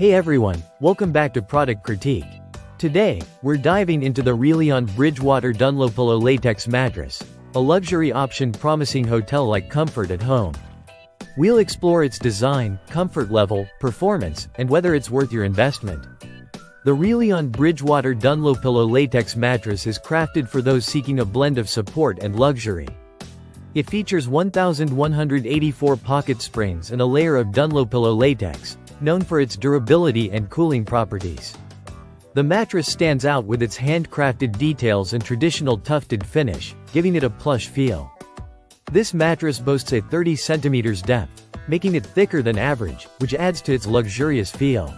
Hey everyone, welcome back to Product Critique. Today, we're diving into the Relyon Bridgwater Dunlopillo Latex Mattress, a luxury option promising hotel-like comfort at home. We'll explore its design, comfort level, performance, and whether it's worth your investment. The Relyon Bridgwater Dunlopillo Latex Mattress is crafted for those seeking a blend of support and luxury. It features 1,184 pocket springs and a layer of Dunlopillo latex, known for its durability and cooling properties. The mattress stands out with its handcrafted details and traditional tufted finish, giving it a plush feel. This mattress boasts a 30 cm depth, making it thicker than average, which adds to its luxurious feel.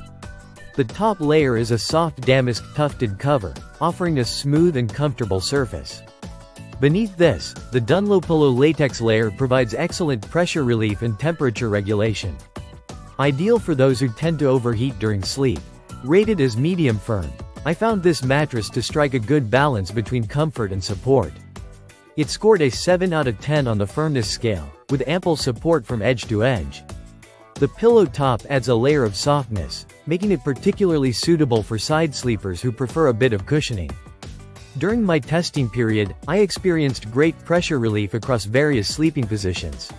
The top layer is a soft damask tufted cover, offering a smooth and comfortable surface. Beneath this, the Dunlopillo latex layer provides excellent pressure relief and temperature regulation. Ideal for those who tend to overheat during sleep. Rated as medium firm, I found this mattress to strike a good balance between comfort and support. It scored a 7 out of 10 on the firmness scale, with ample support from edge to edge. The pillow top adds a layer of softness, making it particularly suitable for side sleepers who prefer a bit of cushioning. During my testing period, I experienced great pressure relief across various sleeping positions.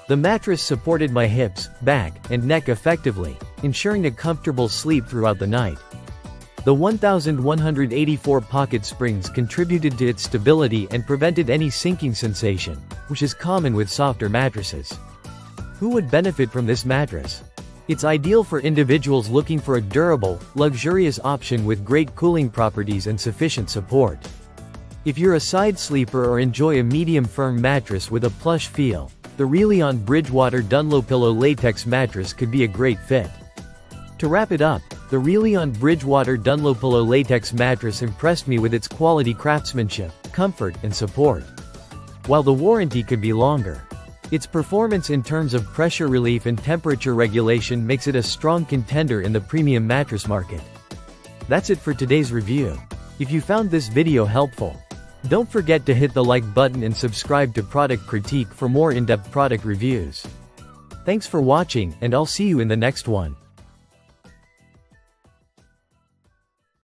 The mattress supported my hips, back, and neck effectively, ensuring a comfortable sleep throughout the night. The 1,184 pocket springs contributed to its stability and prevented any sinking sensation, which is common with softer mattresses. Who would benefit from this mattress? It's ideal for individuals looking for a durable, luxurious option with great cooling properties and sufficient support. If you're a side sleeper or enjoy a medium-firm mattress with a plush feel, the Relyon Bridgwater Dunlopillo Latex Mattress could be a great fit. To wrap it up, the Relyon Bridgwater Dunlopillo Latex Mattress impressed me with its quality craftsmanship, comfort, and support. While the warranty could be longer, its performance in terms of pressure relief and temperature regulation makes it a strong contender in the premium mattress market. That's it for today's review. If you found this video helpful, don't forget to hit the like button and subscribe to Product Critique for more in-depth product reviews. Thanks for watching, and I'll see you in the next one.